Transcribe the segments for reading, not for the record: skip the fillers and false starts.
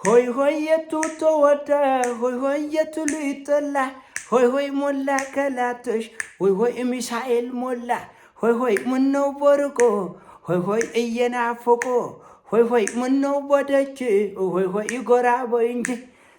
ሆይ ሆይ የቱ ተወደ ሆይ ሆይ የቱ ልይጠላ ሆይ ሆይ ሞላ ከላቶሽ ሆይ ሆይ ሚሳኤል ሞላ ሆይ ሆይ ምነው በርቆ ሆይ ሆይ እየናፈቆ ሆይ ሆይ ምነው በደጅ ሆይ ሆይ ይጎራ ቦይ እንጂ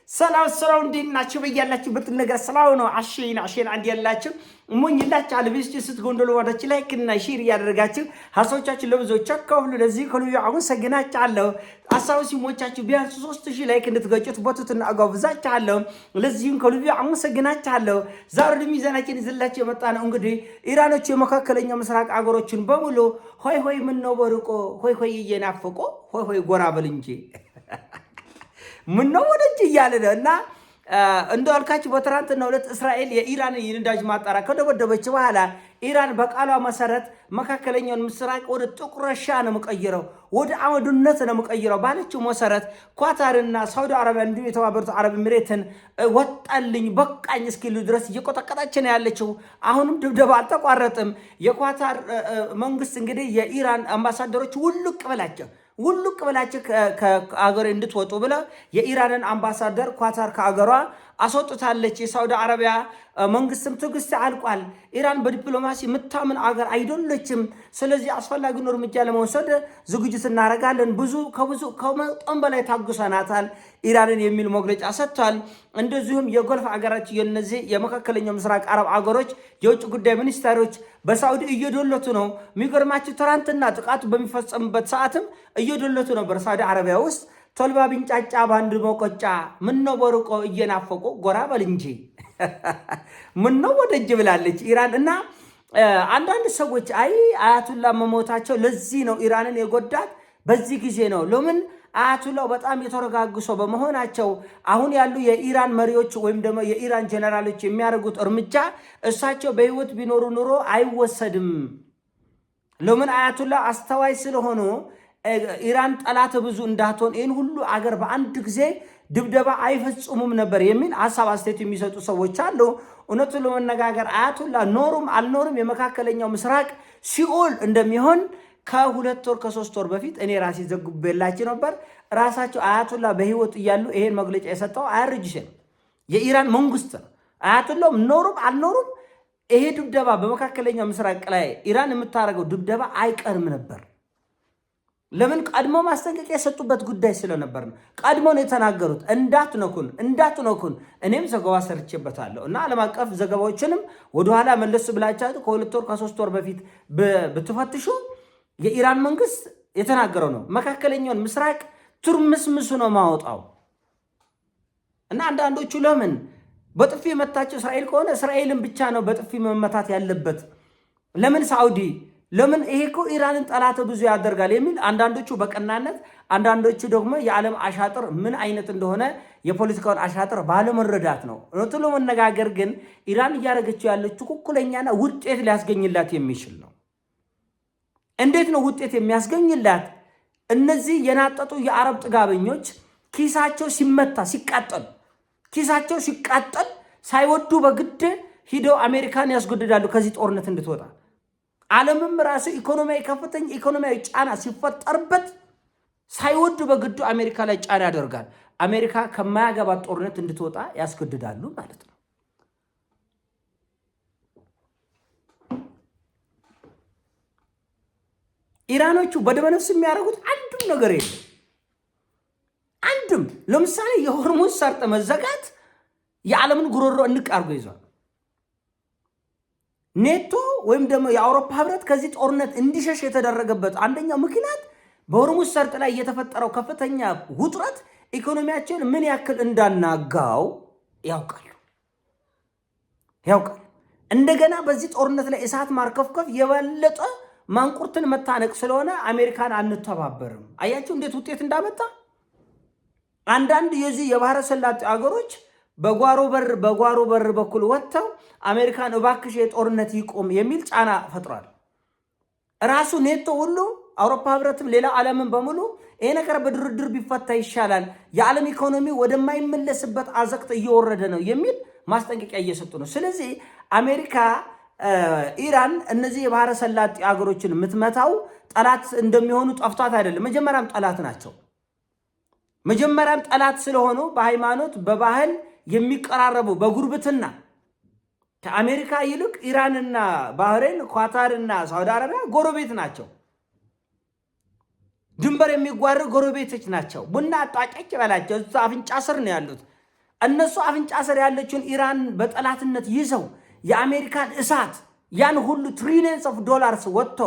ሰላም ሰላም እንዴት ናችሁ? በያላችሁበት ነገር ሰላም ነው። አሽን አንድ ያላችሁ ሙኝላችሁ አልብስጭ ስትጎንደሉ ወዳችሁ ላይክ እና ሼር ያደርጋችሁ ሀሳቦቻችሁ ለብዙዎች አካፍሉ። ለዚህ ከልዩ አሁን ሰግናችኋለሁ። ሀሳቡ ሲሞቻችሁ ቢያንስ 3000 ላይክ እንድትገጩት በቱትና አጋብዛችኋለሁ። ለዚህም ከልዩ አሁን ሰግናችኋለሁ። ዛሬ ለሚዛናችን ይዘላችሁ የመጣ ነው እንግዲህ ኢራኖች የመካከለኛው ምስራቅ አገሮችን በሙሉ ሆይ ሆይ ምን ነው በርቆ ሆይ ሆይ እየናፈቆ ሆይ ሆይ ጎራ በል እንጂ ምን ነው ወደጅ እያለ ነው። እና እንደዋልካችሁ በትናንትናው ዕለት እስራኤል የኢራን የነዳጅ ማጣሪያ ከደበደበች በኋላ ኢራን በቃሏ መሰረት መካከለኛውን ምስራቅ ወደ ጥቁር ረሻ ነው መቀየረው፣ ወደ አመዱነት ነው መቀየረው ባለችው መሰረት ኳታርና ሳውዲ አረቢያ እንዲሁም የተባበሩት አረብ ኤሚሬትን ወጣልኝ በቃኝ እስኪሉ ድረስ እየቆጠቀጠች ነው ያለችው። አሁንም ድብደባ አልተቋረጥም። የኳታር መንግስት እንግዲህ የኢራን አምባሳደሮች ውልቅ ብላችሁ ከአገር እንድትወጡ ብለ የኢራንን አምባሳደር ኳታር ከአገሯ አስወጥታለች። የሳውዲ አረቢያ መንግስትም ትዕግስት አልቋል። ኢራን በዲፕሎማሲ የምታምን አገር አይደለችም። ስለዚህ አስፈላጊውን እርምጃ ለመውሰድ ዝግጅት እናደርጋለን። ከመጠን በላይ ታግሰናታል ኢራንን የሚል መግለጫ ሰጥቷል። እንደዚሁም የጎልፍ አገራች የነዚህ የመካከለኛው ምስራቅ አረብ አገሮች የውጭ ጉዳይ ሚኒስትሮች በሳውዲ እየዶለቱ ነው። የሚገርማችሁ ትናንትና ጥቃቱ በሚፈጸምበት ሰዓትም እየዶለቱ ነበር ሳውዲ አረቢያ ውስጥ። ቶልባ ቢንጫጫ ባንድ መቆጫ ምነው በርቆ እየናፈቆ ጎራ በል እንጂ ምነው ወደጅ ብላለች ኢራን። እና አንዳንድ ሰዎች አያቱላ መሞታቸው ለዚህ ነው ኢራንን የጎዳት በዚህ ጊዜ ነው። ለምን አያቱላው በጣም የተረጋጉ ሰው በመሆናቸው አሁን ያሉ የኢራን መሪዎች ወይም ደግሞ የኢራን ጀነራሎች የሚያደርጉት እርምጃ እሳቸው በህይወት ቢኖሩ ኑሮ አይወሰድም። ለምን አያቱላ አስተዋይ ስለሆኑ ኢራን ጠላት ብዙ እንዳትሆን ይህን ሁሉ አገር በአንድ ጊዜ ድብደባ አይፈጽሙም ነበር የሚል ሀሳብ አስተያየት የሚሰጡ ሰዎች አሉ። እውነቱን ለመነጋገር አያቱላ ኖሩም አልኖሩም የመካከለኛው ምስራቅ ሲኦል እንደሚሆን ከ2 ወር ከ3 ወር በፊት እኔ ራሴ ዘግቤላችሁ ነበር። ራሳቸው አያቱላ በህይወት እያሉ ይሄን መግለጫ የሰጠው አያርጅሽን የኢራን መንግስት ነው። አያቱላም ኖሩም አልኖሩም ይሄ ድብደባ በመካከለኛው ምስራቅ ላይ ኢራን የምታደርገው ድብደባ አይቀርም ነበር። ለምን ቀድሞ ማስጠንቀቂያ የሰጡበት ጉዳይ ስለነበር ነው። ቀድሞ ነው የተናገሩት እንዳትነኩን። እኔም ዘገባ ሰርቼበታለሁ እና ዓለም አቀፍ ዘገባዎችንም ወደኋላ መለስ ብላችሁ ከ2 ወር ከ3 ወር በፊት ብትፈትሹ የኢራን መንግስት የተናገረው ነው። መካከለኛውን ምስራቅ ትርምስምሱ ነው ማወጣው። እና አንዳንዶቹ ለምን በጥፊ መታቸው እስራኤል ከሆነ እስራኤልን ብቻ ነው በጥፊ መመታት ያለበት፣ ለምን ሳውዲ ለምን ይሄ እኮ ኢራንን ጠላት ብዙ ያደርጋል የሚል አንዳንዶቹ በቀናነት፣ አንዳንዶቹ ደግሞ የዓለም አሻጥር ምን አይነት እንደሆነ የፖለቲካውን አሻጥር ባለመረዳት ነው። እውነቱን ለመነጋገር ግን ኢራን እያደረገችው ያለች ትክክለኛና ውጤት ሊያስገኝላት የሚችል ነው። እንዴት ነው ውጤት የሚያስገኝላት? እነዚህ የናጠጡ የአረብ ጥጋበኞች ኪሳቸው ሲቃጠል ሳይወዱ በግድ ሂደው አሜሪካን ያስገድዳሉ ከዚህ ጦርነት እንድትወጣ። ዓለምም ራሱ ከፍተኛ ኢኮኖሚያዊ ጫና ሲፈጠርበት ሳይወዱ በግዱ አሜሪካ ላይ ጫና ያደርጋል። አሜሪካ ከማያገባት ጦርነት እንድትወጣ ያስገድዳሉ ማለት ነው። ኢራኖቹ በደመነፍስ የሚያደርጉት አንድም ነገር የለም። ለምሳሌ የሆርሙዝ ሰርጥ መዘጋት የዓለምን ጉሮሮ እንቅ አድርጎ ይዟል። ኔቶ ወይም ደግሞ የአውሮፓ ህብረት ከዚህ ጦርነት እንዲሸሽ የተደረገበት አንደኛው ምክንያት በሆርሙዝ ሰርጥ ላይ የተፈጠረው ከፍተኛ ውጥረት ኢኮኖሚያቸውን ምን ያክል እንዳናጋው ያውቃሉ። እንደገና በዚህ ጦርነት ላይ እሳት ማርከፍከፍ የበለጠ ማንቁርትን መታነቅ ስለሆነ አሜሪካን አንተባበርም። አያችሁ እንዴት ውጤት እንዳመጣ። አንዳንድ የዚህ የባህረ ሰላጤ አገሮች በጓሮ በር በኩል ወጥተው አሜሪካን እባክሽ የጦርነት ይቆም የሚል ጫና ፈጥሯል። ራሱ ኔቶ ሁሉ አውሮፓ ህብረትም ሌላ ዓለምን በሙሉ ይሄ ነገር በድርድር ቢፈታ ይሻላል፣ የዓለም ኢኮኖሚ ወደማይመለስበት አዘቅት እየወረደ ነው የሚል ማስጠንቀቂያ እየሰጡ ነው። ስለዚህ አሜሪካ ኢራን እነዚህ የባህረ ሰላጤ አገሮችን የምትመታው ጠላት እንደሚሆኑ ጠፍቷት አይደለም። መጀመሪያም ጠላት ናቸው። መጀመሪያም ጠላት ስለሆኑ በሃይማኖት በባህል የሚቀራረቡ በጉርብትና ከአሜሪካ ይልቅ ኢራንና ባህሬን፣ ኳታርና ሳውዲ አረቢያ ጎረቤት ናቸው። ድንበር የሚጓሩ ጎረቤቶች ናቸው። ቡና አጣጨጭ በላቸው። እሱ አፍንጫ ስር ነው ያሉት። እነሱ አፍንጫ ስር ያለችውን ኢራን በጠላትነት ይዘው የአሜሪካን እሳት ያን ሁሉ ትሪሊየንስ ኦፍ ዶላርስ ወጥቶ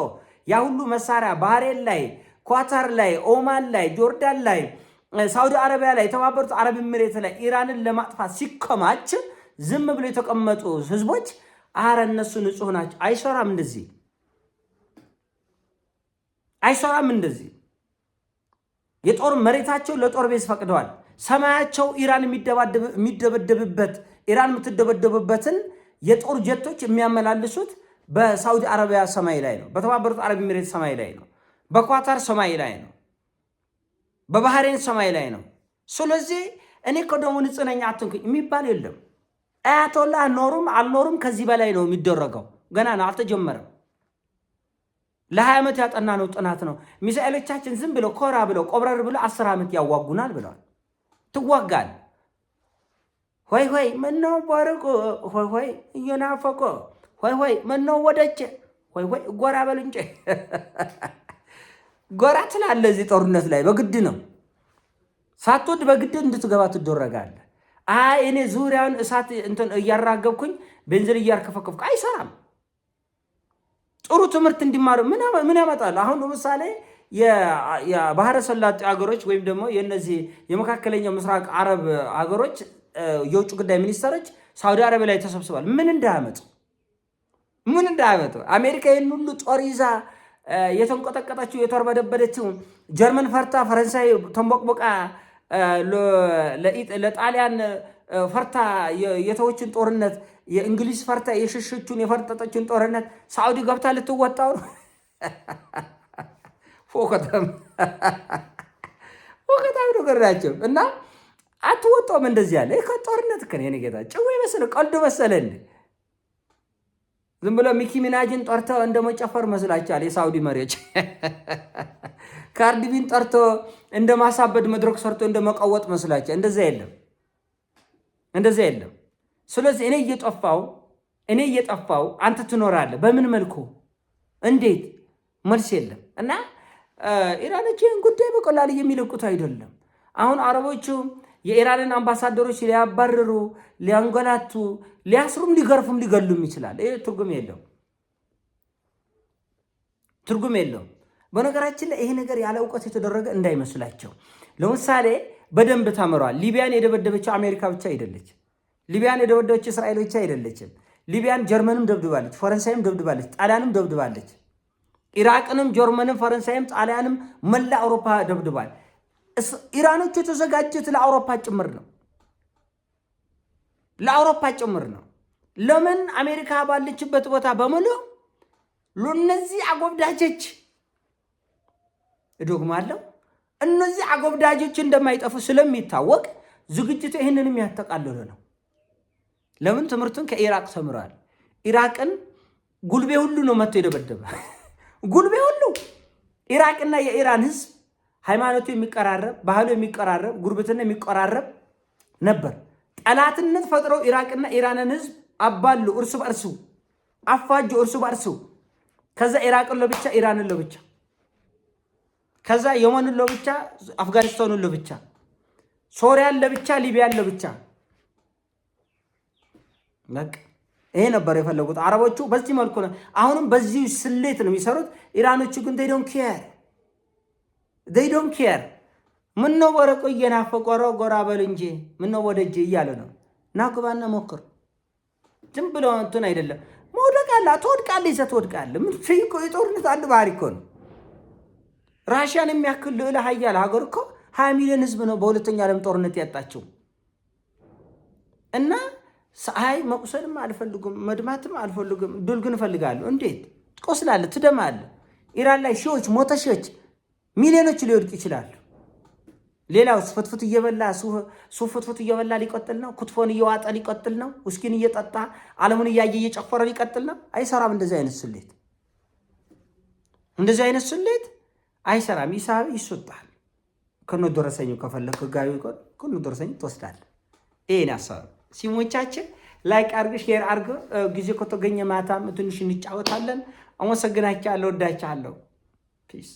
ያ ሁሉ መሳሪያ ባህሬን ላይ፣ ኳታር ላይ፣ ኦማን ላይ፣ ጆርዳን ላይ፣ ሳውዲ አረቢያ ላይ፣ የተባበሩት አረብ ኤሚሬት ላይ ኢራንን ለማጥፋት ሲከማች ዝም ብሎ የተቀመጡ ህዝቦች አረ እነሱ ንጹህ ናቸው። አይሰራም እንደዚህ፣ አይሰራም እንደዚህ። የጦር መሬታቸው ለጦር ቤዝ ፈቅደዋል። ሰማያቸው ኢራን የሚደበደብበት ኢራን የምትደበደብበትን የጦር ጀቶች የሚያመላልሱት በሳውዲ አረቢያ ሰማይ ላይ ነው። በተባበሩት አረብ ኤሚሬት ሰማይ ላይ ነው። በኳታር ሰማይ ላይ ነው። በባህሬን ሰማይ ላይ ነው። ስለዚህ እኔ ከደሞ ንጹህ ነኝ አትንኩኝ የሚባል የለም። አያቶላ ኖሩም አልኖሩም ከዚህ በላይ ነው የሚደረገው። ገና ነው፣ አልተጀመረም። ለ20 ዓመት ያጠናነው ጥናት ነው። ሚሳኤሎቻችን ዝም ብለው ኮራ ብለው ቆብረር ብለው 10 ዓመት ያዋጉናል ብለዋል። ትዋጋል። ሆይ ሆይ ምነው በርቁ፣ ሆይ ሆይ እየናፈቆ፣ ሆይ ሆይ ምነው ወደች፣ ሆይ ሆይ ጎራ በል እንጂ ጎራ ትላለህ። እዚህ ጦርነት ላይ በግድ ነው። ሳትወድ በግድ እንድትገባ ትደረጋለህ። አይ እኔ ዙሪያውን እሳት እንትን እያራገብኩኝ ቤንዚን እያርከፈከፍኩ አይሰራም። ጥሩ ትምህርት እንዲማሩ ምን ያመጣል? አሁን ለምሳሌ የባህረ ሰላጤ ሀገሮች ወይም ደግሞ የነዚህ የመካከለኛው ምስራቅ አረብ ሀገሮች የውጭ ጉዳይ ሚኒስተሮች ሳውዲ አረቢያ ላይ ተሰብስበዋል። ምን እንዳያመጡ አሜሪካ ይህን ሁሉ ጦር ይዛ የተንቆጠቀጠችው የተርበደበደችው ጀርመን ፈርታ፣ ፈረንሳይ ተንቦቅቦቃ፣ ለጣሊያን ፈርታ የተወችን ጦርነት፣ የእንግሊዝ ፈርታ የሸሸችን የፈርጠጠችን ጦርነት ሳዑዲ ገብታ ልትወጣው ነው። ፎከታም ነገር ናቸው እና አትወጣውም። እንደዚህ ያለ ጦርነት ከኔ ጌታ ጭው መሰለ ቀልዱ መሰለ እንዴ? ዝም ብሎ ሚኪ ሚናጅን ጠርተው እንደመጨፈር መስላችኋል? የሳውዲ መሪዎች ካርዲቢን ጠርቶ እንደማሳበድ መድረክ ሰርቶ እንደመቀወጥ መስላችኋል? እንደዛ የለም። ስለዚህ እኔ እየጠፋው አንተ ትኖራለህ። በምን መልኩ እንዴት? መልስ የለም። እና ኢራኖችን ጉዳይ በቀላል የሚለቁት አይደለም። አሁን አረቦቹ የኢራንን አምባሳደሮች ሊያባርሩ፣ ሊያንገላቱ፣ ሊያስሩም፣ ሊገርፉም ሊገሉም ይችላል። ይሄ ትርጉም የለውም። በነገራችን ላይ ይሄ ነገር ያለ እውቀት የተደረገ እንዳይመስላቸው። ለምሳሌ በደንብ ተምሯል። ሊቢያን የደበደበችው አሜሪካ ብቻ አይደለች። ሊቢያን የደበደበችው እስራኤል ብቻ አይደለችም። ሊቢያን ጀርመንም ደብድባለች፣ ፈረንሳይም ደብድባለች፣ ጣሊያንም ደብድባለች። ኢራቅንም ጀርመንም ፈረንሳይም ጣሊያንም መላ አውሮፓ ደብድባል። ኢራኖቹ የተዘጋጁት ለአውሮፓ ጭምር ነው። ለምን አሜሪካ ባለችበት ቦታ በሙሉ ለነዚህ አጎብዳጆች እዶግማለሁ። እነዚህ አጎብዳጆች እንደማይጠፉ ስለሚታወቅ ዝግጅቱ ይህንንም ያጠቃልሉ ነው። ለምን ትምህርቱን ከኢራቅ ተምሯል። ኢራቅን ጉልቤ ሁሉ ነው መጥቶ የደበደበ ጉልቤ ሁሉ። ኢራቅና የኢራን ህዝብ ሃይማኖቱ የሚቀራረብ፣ ባህሉ የሚቀራረብ፣ ጉርብትና የሚቀራረብ ነበር። ጠላትነት ፈጥረው ኢራቅና ኢራንን ህዝብ አባሉ፣ እርሱ በእርሱ አፋጁ፣ እርሱ በእርሱ። ከዛ ኢራቅን ለብቻ፣ ኢራንን ለብቻ፣ ከዛ የመንን ለብቻ፣ አፍጋኒስታንን ለብቻ፣ ሶሪያን ለብቻ፣ ሊቢያን ለብቻ። ይሄ ነበር የፈለጉት አረቦቹ። በዚህ መልኩ ነው። አሁንም በዚህ ስሌት ነው የሚሰሩት። ኢራኖቹ ግን they don't care ምነው ወረቆ እየናፈቆረ ጎራ በል እንጂ ምነው ወደጅ እያለ ነው። ናግባና ሞክር። ዝም ብሎ እንትን አይደለም። መውደቃላ ትወድቃለህ፣ ይዘህ ትወድቃለህ። ምን ፍይቆ የጦርነት አንድ ባህሪ እኮ ነው። ራሽያን የሚያክል ልዕለ ኃያል ሀገር እኮ 20 ሚሊዮን ህዝብ ነው በሁለተኛ ዓለም ጦርነት ያጣቸው። እና አይ መቁሰልም አልፈልጉም፣ መድማትም አልፈልጉም፣ ድል ግን እፈልጋለሁ። እንዴት ትቆስላለህ? ትደማለህ። ኢራን ላይ ሺዎች፣ ሞተ ሺዎች፣ ሚሊዮኖች ሊወድቅ ይችላሉ። ሌላው ፍትፍት እየበላ ሱፍ ፍትፍት እየበላ ሊቀጥል ነው። ኩትፎን እየዋጠ ሊቀጥል ነው። ውስኪን እየጠጣ ዓለሙን እያየ እየጨፈረ ሊቀጥል ነው። አይሰራም። እንደዚህ አይነት ስሌት አይሰራም። ይሳብ ይስጣል። ከነ ደረሰኙ ከፈለክ ህጋዊ ከነ ደረሰኙ ትወስዳለህ። ይሄን ያሳብ ሲሞቻችን ላይክ አድርግ፣ ሼር አድርግ። ጊዜ ከተገኘ ማታም ትንሽ እንጫወታለን። አመሰግናችኋለሁ፣ ወዳችኋለሁ። ፒስ